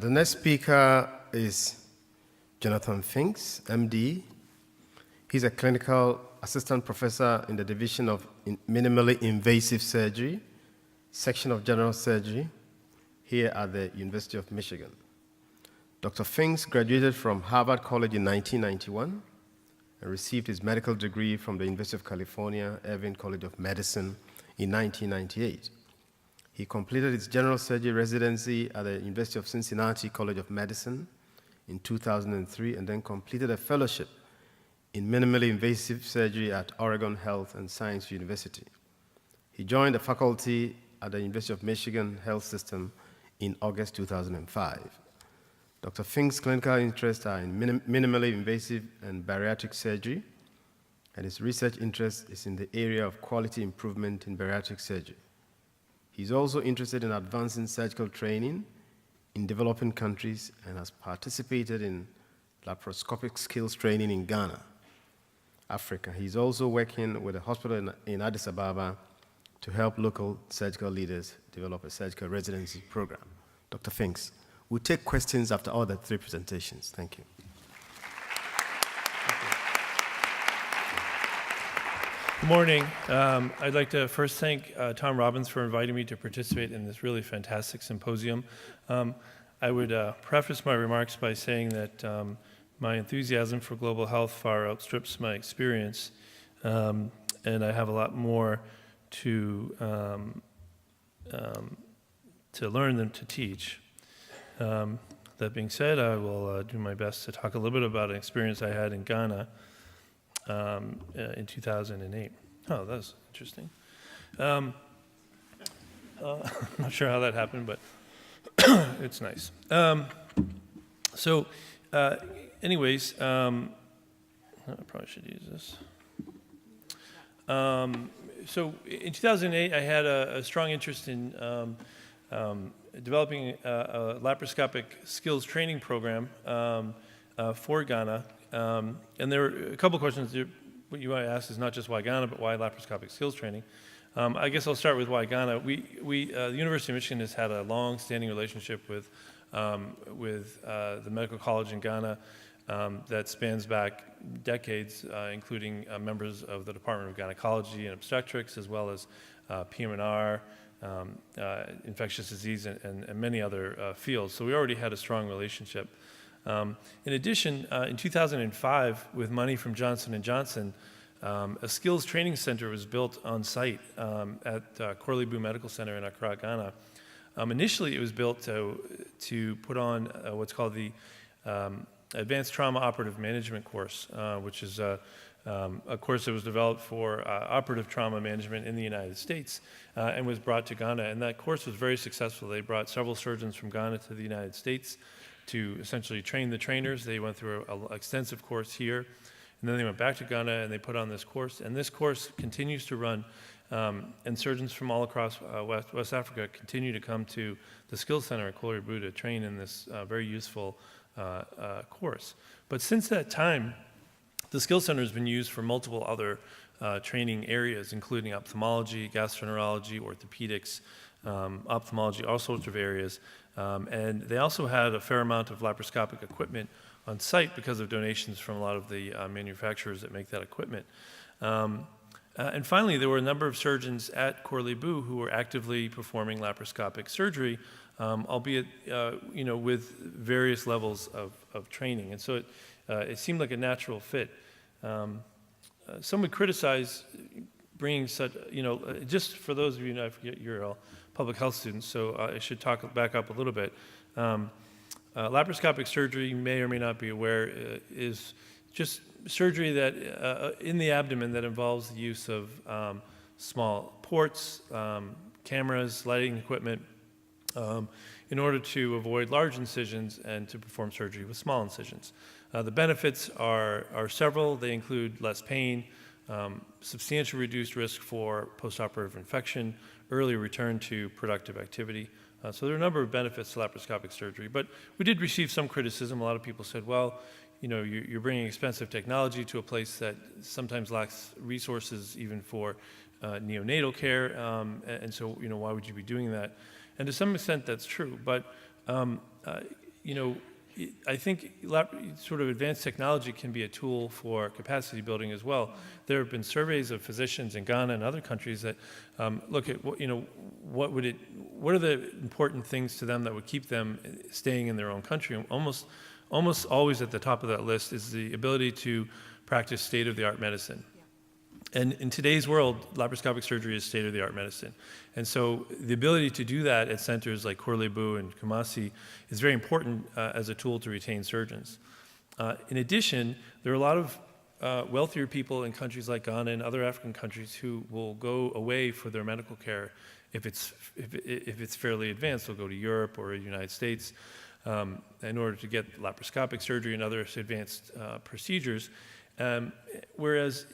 The next speaker is Jonathan Finks, MD. He's a clinical assistant professor in the Division of Minimally Invasive Surgery, Section of General Surgery, here at the University of Michigan. Dr. Finks graduated from Harvard College in 1991 and received his medical degree from the University of California, Irvine College of Medicine in 1998. He completed his general surgery residency at the University of Cincinnati College of Medicine in 2003 and then completed a fellowship in minimally invasive surgery at Oregon Health and Science University. He joined the faculty at the University of Michigan Health System in August 2005. Dr. Finks' clinical interests are in minimally invasive and bariatric surgery, and his research interest is in the area of quality improvement in bariatric surgery. He's also interested in advancing surgical training in developing countries and has participated in laparoscopic skills training in Ghana, Africa. He's also working with a hospital in Addis Ababa to help local surgical leaders develop a surgical residency program. Dr. Finks, we'll take questions after all the three presentations. Thank you. Good morning. I'd like to first thank Tom Robbins for inviting me to participate in this really fantastic symposium. I would preface my remarks by saying that my enthusiasm for global health far outstrips my experience, and I have a lot more to learn than to teach. That being said, I will do my best to talk a little bit about an experience I had in Ghana in 2008. Oh, that's interesting. I'm not sure how that happened, but it's nice. Anyways, I probably should use this. So in 2008, I had a strong interest in developing a laparoscopic skills training program for Ghana. And there were a couple of questions. What you might ask is not just why Ghana, but why laparoscopic skills training. I guess I'll start with why Ghana. The University of Michigan has had a long-standing relationship with the medical college in Ghana that spans back decades, including members of the Department of Gynecology and Obstetrics, as well as PM&R, infectious disease, and many other fields. So we already had a strong relationship. In addition, in 2005, with money from Johnson & Johnson, a skills training center was built on site at Korle-Bu Medical Center in Accra, Ghana. Initially, it was built to put on what's called the Advanced Trauma Operative Management course, which is a course that was developed for operative trauma management in the United States and was brought to Ghana. And that course was very successful. They brought several surgeons from Ghana to the United States to essentially train the trainers. They went through an extensive course here, and then they went back to Ghana and they put on this course. And this course continues to run, and surgeons from all across West Africa continue to come to the Skills Center at Korle-Bu to train in this very useful course. But since that time, the Skills Center has been used for multiple other training areas, including ophthalmology, gastroenterology, orthopedics, ophthalmology, all sorts of areas. And they also had a fair amount of laparoscopic equipment on site because of donations from a lot of the manufacturers that make that equipment. And finally, there were a number of surgeons at Korle-Bu who were actively performing laparoscopic surgery, albeit with various levels of training. And so it seemed like a natural fit. Some would criticize bringing such, just for those of you, I forget you're all public health students, so I should back up a little bit. Laparoscopic surgery, you may or may not be aware, is just surgery that in the abdomen that involves the use of small ports, cameras, lighting equipment, in order to avoid large incisions and to perform surgery with small incisions. The benefits are several. They include less pain, substantially reduced risk for postoperative infection, early return to productive activity. So there are a number of benefits to laparoscopic surgery, but we did receive some criticism. A lot of people said, well, you're bringing expensive technology to a place that sometimes lacks resources even for neonatal care, and so, why would you be doing that? And to some extent, that's true, but I think sort of advanced technology can be a tool for capacity building as well. There have been surveys of physicians in Ghana and other countries that look at what are the important things to them that would keep them staying in their own country. And almost always at the top of that list is the ability to practice state-of-the-art medicine. And in today's world, laparoscopic surgery is state-of-the-art medicine. And so the ability to do that at centers like Korle-Bu and Kumasi is very important as a tool to retain surgeons. In addition, there are a lot of wealthier people in countries like Ghana and other African countries who will go away for their medical care. If it's fairly advanced, they'll go to Europe or the United States in order to get laparoscopic surgery and other advanced procedures. Whereas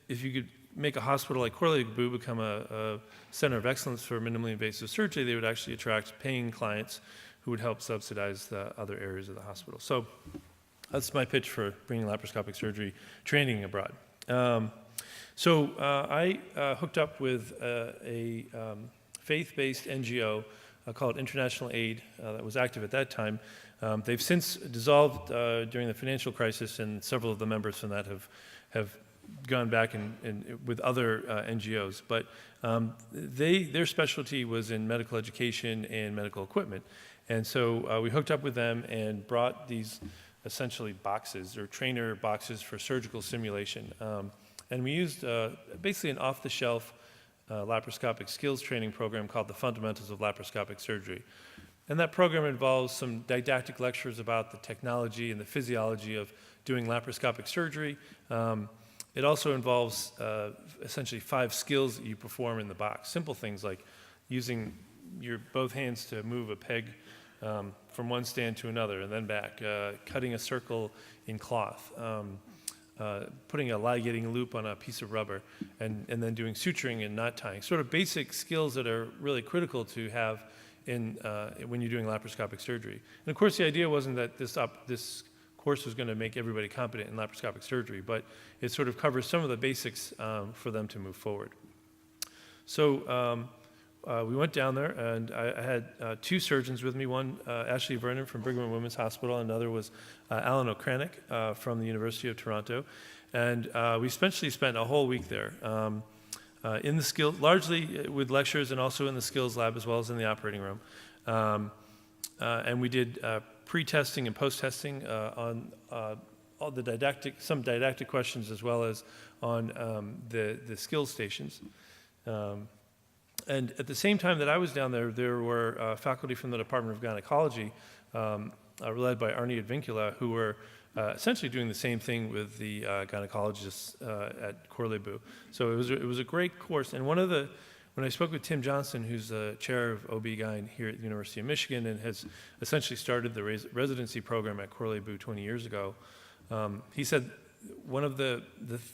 if you could make a hospital like Korle-Bu become a center of excellence for minimally invasive surgery, they would actually attract paying clients who would help subsidize the other areas of the hospital. So that's my pitch for bringing laparoscopic surgery training abroad. I hooked up with a faith-based NGO called International Aid that was active at that time. They've since dissolved during the financial crisis, and several of the members from that have gone back and with other NGOs. But their specialty was in medical education and medical equipment. And so we hooked up with them and brought these essentially boxes or trainer boxes for surgical simulation. And we used basically an off-the-shelf laparoscopic skills training program called the Fundamentals of Laparoscopic Surgery. And that program involves some didactic lectures about the technology and the physiology of doing laparoscopic surgery. It also involves essentially 5 skills that you perform in the box. Simple things like using your both hands to move a peg from one stand to another and then back, cutting a circle in cloth, putting a ligating loop on a piece of rubber, and then doing suturing and knot tying. Sort of basic skills that are really critical to have when you're doing laparoscopic surgery. And of course, the idea wasn't that this course was going to make everybody competent in laparoscopic surgery, but it sort of covers some of the basics for them to move forward. So we went down there, and I had 2 surgeons with me. One, Ashley Vernon from Brigham and Women's Hospital, and another was Alan O'Kranick from the University of Toronto. And we essentially spent a whole week there in the skills, largely with lectures and also in the skills lab as well as in the operating room. And we did pre-testing and post-testing on all the some didactic questions as well as on the skills stations. And at the same time that I was down there, there were faculty from the Department of Gynecology, led by Arnie Advincula, who were essentially doing the same thing with the gynecologists at Korle-Bu. So it was a great course. And when I spoke with Tim Johnson, who's the chair of OB-GYN here at the University of Michigan and has essentially started the residency program at Korle-Bu 20 years ago, he said one of the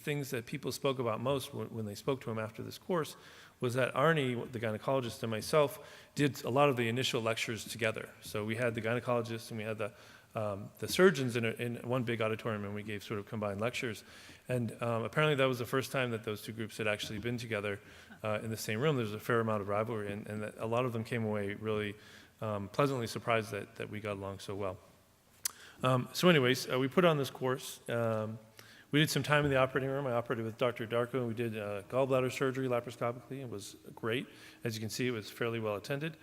things that people spoke about most when they spoke to him after this course was that Arnie, the gynecologist, and myself did a lot of the initial lectures together. So we had the gynecologist and we had the surgeons in one big auditorium, and we gave sort of combined lectures. And apparently that was the first time that those 2 groups had actually been together in the same room. There was a fair amount of rivalry, and that a lot of them came away really pleasantly surprised that we got along so well. So anyways, we put on this course. We did some time in the operating room. I operated with Dr. Darko, and we did gallbladder surgery laparoscopically. It was great. As you can see, it was fairly well attended.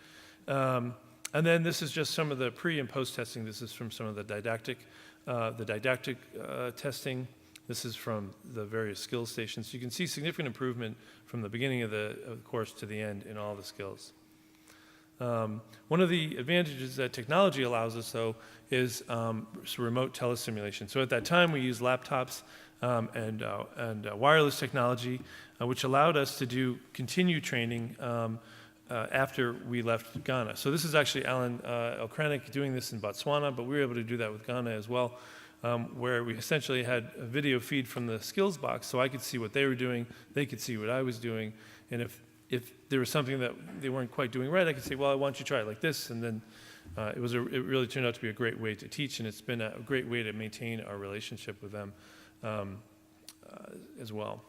And then this is just some of the pre and post testing. This is from some of the didactic testing. This is from the various skills stations. You can see significant improvement from the beginning of the course to the end in all the skills. One of the advantages that technology allows us, though, is remote telesimulation. So at that time, we used laptops and wireless technology, which allowed us to continue training after we left Ghana. So this is actually Alan O'Kranick doing this in Botswana, but we were able to do that with Ghana as well, where we essentially had a video feed from the skills box, so I could see what they were doing, they could see what I was doing, and if there was something that they weren't quite doing right, I could say, well, why don't you try it like this? And then it really turned out to be a great way to teach, and it's been a great way to maintain our relationship with them as well.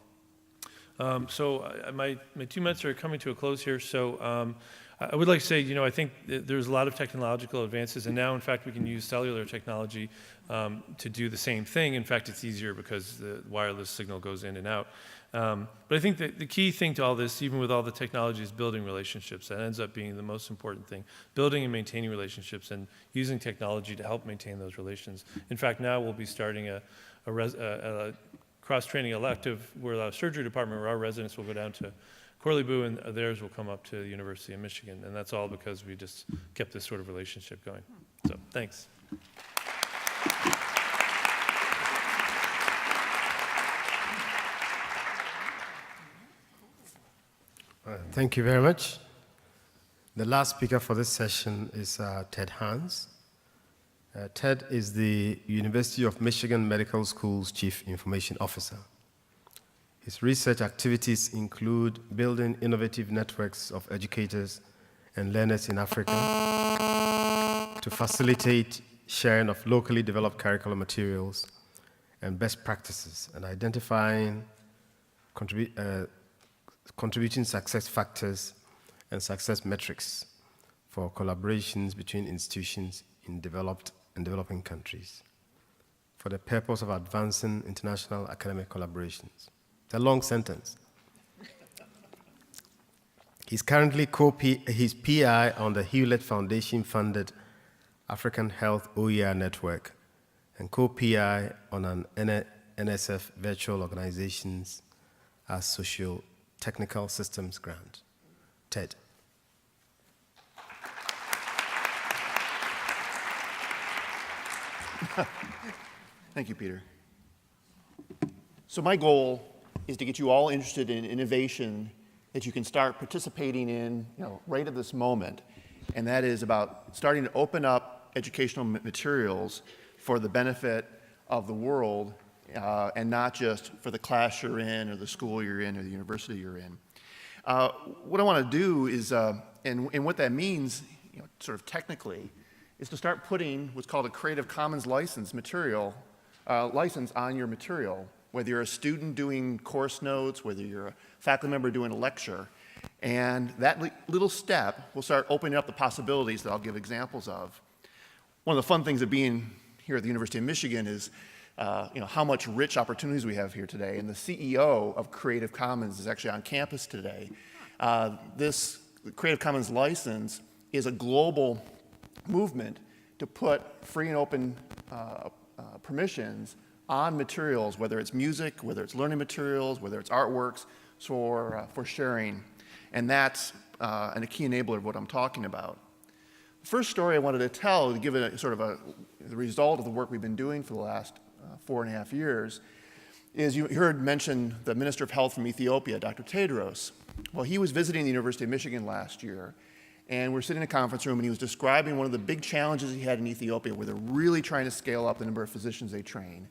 So my 2 minutes are coming to a close here. So I would like to say, I think there's a lot of technological advances, and now, in fact, we can use cellular technology to do the same thing. In fact, it's easier because the wireless signal goes in and out. But I think that the key thing to all this, even with all the technology, is building relationships. That ends up being the most important thing. Building and maintaining relationships and using technology to help maintain those relations. In fact, now we'll be starting a cross-training elective where our surgery department, where our residents will go down to Corlearview and theirs will come up to the University of Michigan. And that's all because we just kept this sort of relationship going. So, thanks. Thank you very much. The last speaker for this session is Ted Hans. Ted is the University of Michigan Medical School's Chief Information Officer. His research activities include building innovative networks of educators and learners in Africa to facilitate sharing of locally developed curriculum materials and best practices, and identifying contributing success factors and success metrics for collaborations between institutions in developed and developing countries for the purpose of advancing international academic collaborations. It's a long sentence. He's currently his PI on the Hewlett Foundation-funded African Health OER Network and co-PI on an NSF Virtual Organizations as Socio-Technical Systems Grant. Ted. Thank you, Peter. So my goal is to get you all interested in innovation that you can start participating in right at this moment. And that is about starting to open up educational materials for the benefit of the world and not just for the class you're in or the school you're in or the university you're in. What I want to do is, and what that means sort of technically, is to start putting what's called a Creative Commons license on your material, whether you're a student doing course notes, whether you're a faculty member doing a lecture. And that little step will start opening up the possibilities that I'll give examples of. One of the fun things of being here at the University of Michigan is how much rich opportunities we have here today. And the CEO of Creative Commons is actually on campus today. This Creative Commons license is a global movement to put free and open permissions on materials, whether it's music, whether it's learning materials, whether it's artworks, for sharing. And that's a key enabler of what I'm talking about. The first story I wanted to tell, to give it the result of the work we've been doing for the last 4.5 years, is you heard mention the Minister of Health from Ethiopia, Dr. Tedros. Well, he was visiting the University of Michigan last year, and we're sitting in a conference room, and he was describing one of the big challenges he had in Ethiopia, where they're really trying to scale up the number of physicians they train.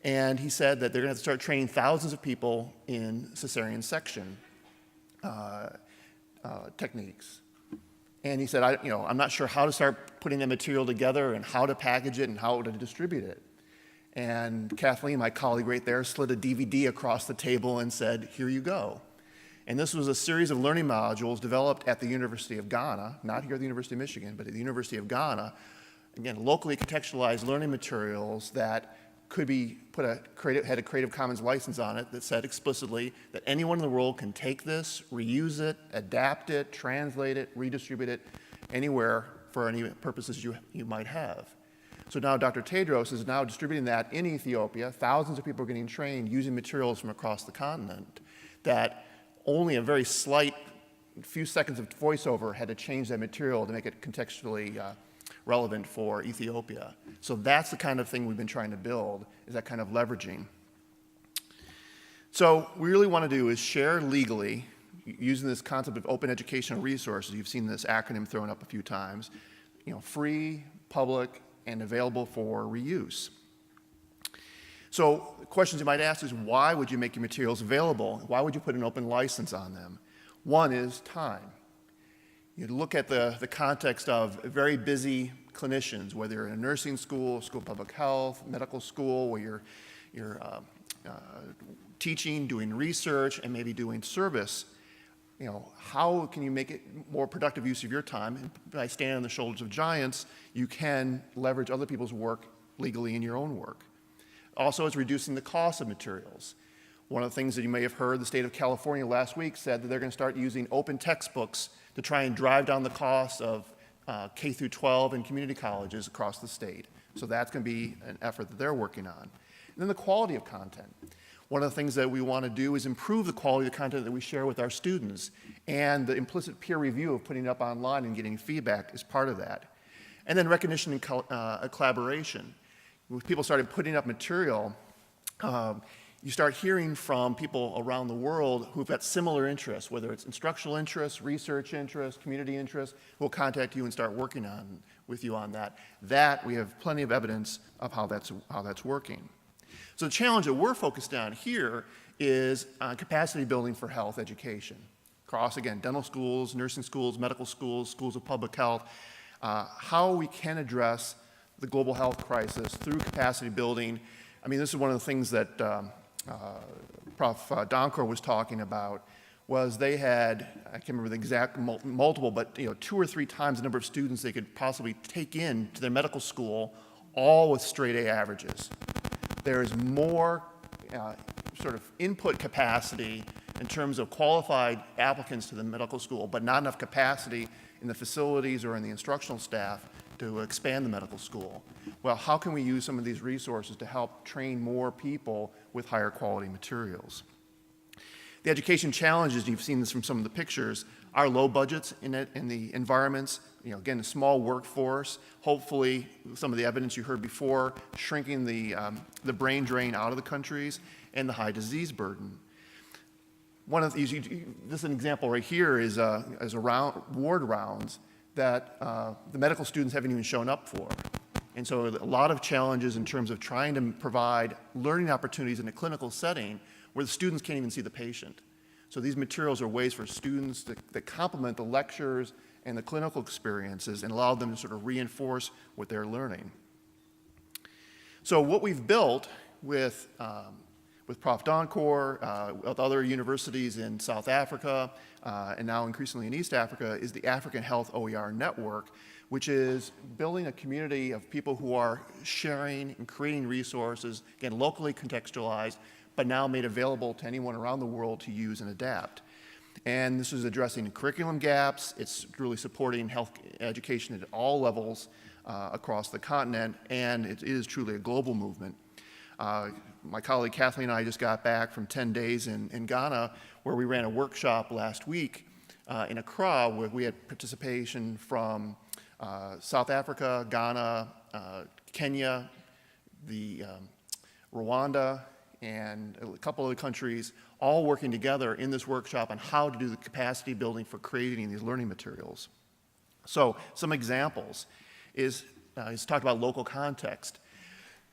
And he said that they're going to have to start training thousands of people in cesarean section techniques. And he said, I'm not sure how to start putting that material together and how to package it and how to distribute it. And Kathleen, my colleague right there, slid a DVD across the table and said, here you go. And this was a series of learning modules developed at the University of Ghana, not here at the University of Michigan, but at the University of Ghana. Again, locally contextualized learning materials that could be had a Creative Commons license on it that said explicitly that anyone in the world can take this, reuse it, adapt it, translate it, redistribute it anywhere for any purposes you might have. So now Dr. Tedros is now distributing that in Ethiopia. Thousands of people are getting trained using materials from across the continent that only a very slight few seconds of voiceover had to change that material to make it contextually relevant for Ethiopia. So that's the kind of thing we've been trying to build, is that kind of leveraging. So what we really want to do is share legally, using this concept of open educational resources. You've seen this acronym thrown up a few times. Free, public, and available for reuse. So the questions you might ask is, why would you make your materials available? Why would you put an open license on them? One is time. You look at the context of very busy clinicians, whether you're in a nursing school, school of public health, medical school, where you're teaching, doing research, and maybe doing service. how can you make it more productive use of your time? And by standing on the shoulders of giants, you can leverage other people's work legally in your own work. Also, it's reducing the cost of materials. One of the things that you may have heard, the state of California last week said that they're going to start using open textbooks to try and drive down the cost of K through 12 and community colleges across the state. So that's going to be an effort that they're working on. And then the quality of content. One of the things that we want to do is improve the quality of the content that we share with our students, and the implicit peer review of putting it up online and getting feedback is part of that. And then recognition and collaboration. When people started putting up material, you start hearing from people around the world who've got similar interests, whether it's instructional interests, research interests, community interests, who will contact you and start working with you on that. That, we have plenty of evidence of how that's working. So the challenge that we're focused on here is capacity building for health education. Across, again, dental schools, nursing schools, medical schools, schools of public health, how we can address the global health crisis through capacity building. I mean, this is one of the things that Prof. Donkor was talking about, was they had, I can't remember the exact multiple, but 2 or 3 times the number of students they could possibly take in to their medical school, all with straight A averages. There's more sort of input capacity in terms of qualified applicants to the medical school, but not enough capacity in the facilities or in the instructional staff to expand the medical school. Well, how can we use some of these resources to help train more people with higher quality materials? The education challenges, you've seen this from some of the pictures, are low budgets in the environments, again, a small workforce, hopefully some of the evidence you heard before, shrinking the brain drain out of the countries, and the high disease burden. One of these, this is an example right here, is a ward rounds that the medical students haven't even shown up for. And so a lot of challenges in terms of trying to provide learning opportunities in a clinical setting where the students can't even see the patient. So these materials are ways for students that complement the lectures and the clinical experiences and allow them to sort of reinforce what they're learning. So what we've built with Prof. Donkor, with other universities in South Africa, and now increasingly in East Africa, is the African Health OER Network, which is building a community of people who are sharing and creating resources, again, locally contextualized, but now made available to anyone around the world to use and adapt. And this is addressing curriculum gaps. It's really supporting health education at all levels across the continent, and it is truly a global movement. My colleague Kathleen and I just got back from 10 days in Ghana, where we ran a workshop last week in Accra, where we had participation from South Africa, Ghana, Kenya, Rwanda, and a couple other countries, all working together in this workshop on how to do the capacity building for creating these learning materials. So some examples is talked about local context.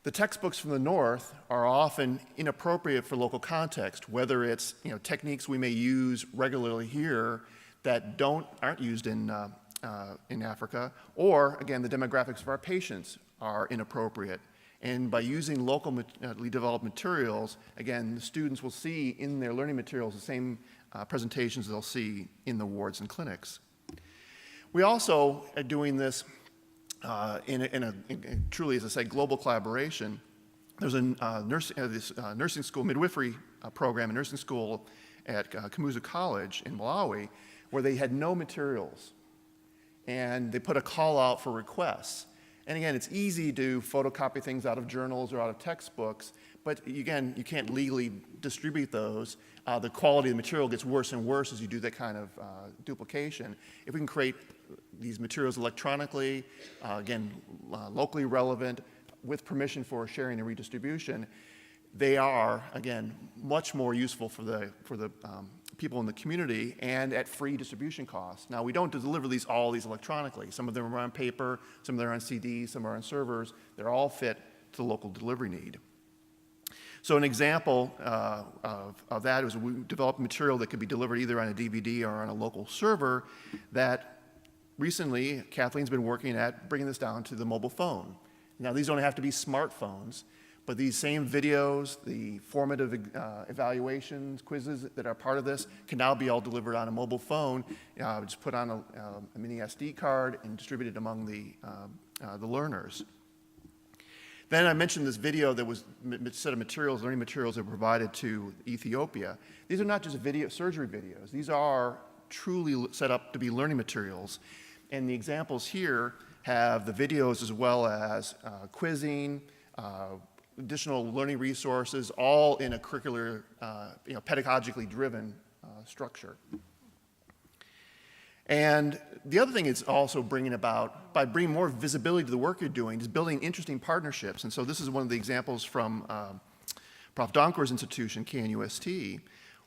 The textbooks from the North are often inappropriate for local context, whether it's techniques we may use regularly here that aren't used in Africa, or again, the demographics of our patients are inappropriate. And by using locally developed materials, again, the students will see in their learning materials the same presentations they'll see in the wards and clinics. We also are doing this in truly, as I say, global collaboration. There's this nursing school, midwifery program, a nursing school at Kamuzu College in Malawi, where they had no materials. And they put a call out for requests. And again, it's easy to photocopy things out of journals or out of textbooks, but again, you can't legally distribute those. The quality of the material gets worse and worse as you do that kind of duplication. If we can create these materials electronically, again, locally relevant, with permission for sharing and redistribution, they are, again, much more useful for the people in the community and at free distribution costs. Now, we don't deliver all these electronically. Some of them are on paper, some of them are on CDs, some are on servers. They're all fit to the local delivery need. So an example of that is we developed material that could be delivered either on a DVD or on a local server that recently Kathleen's been working at bringing this down to the mobile phone. Now, these don't have to be smartphones, But these same videos, the formative evaluations, quizzes that are part of this, can now be all delivered on a mobile phone. Just put on a mini SD card and distributed among the learners. Then I mentioned this video that was a set of materials, learning materials that were provided to Ethiopia. These are not just surgery videos. These are truly set up to be learning materials. And the examples here have the videos as well as quizzing, additional learning resources, all in a curricular, pedagogically driven structure. And the other thing it's also bringing about, by bringing more visibility to the work you're doing, is building interesting partnerships. And so this is one of the examples from Prof. Donkor's institution, KNUST,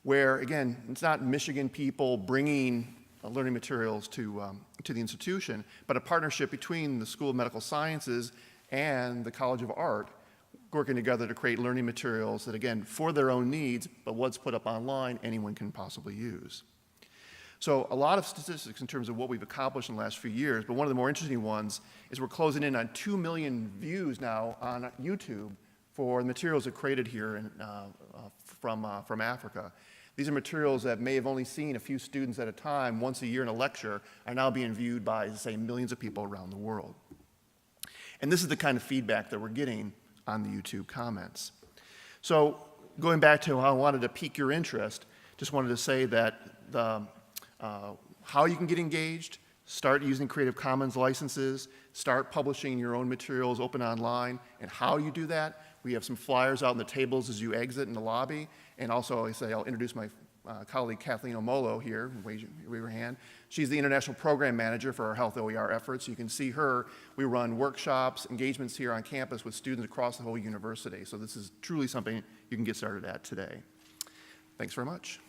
where, again, it's not Michigan people bringing learning materials to the institution, but a partnership between the School of Medical Sciences and the College of Art, working together to create learning materials that, again, for their own needs, but what's put up online, anyone can possibly use. So a lot of statistics in terms of what we've accomplished in the last few years, but one of the more interesting ones is we're closing in on 2 million views now on YouTube for the materials that are created here from Africa. These are materials that may have only seen a few students at a time once a year in a lecture, are now being viewed by, say, millions of people around the world. And this is the kind of feedback that we're getting on the YouTube comments. So going back to how I wanted to pique your interest, just wanted to say that how you can get engaged, start using Creative Commons licenses, start publishing your own materials open online, and how you do that. We have some flyers out on the tables as you exit in the lobby, and also I'll introduce my colleague Kathleen Omolo here, wave her hand. She's the International Program Manager for our Health OER efforts. You can see her. We run workshops, engagements here on campus with students across the whole university, so this is truly something you can get started at today. Thanks very much.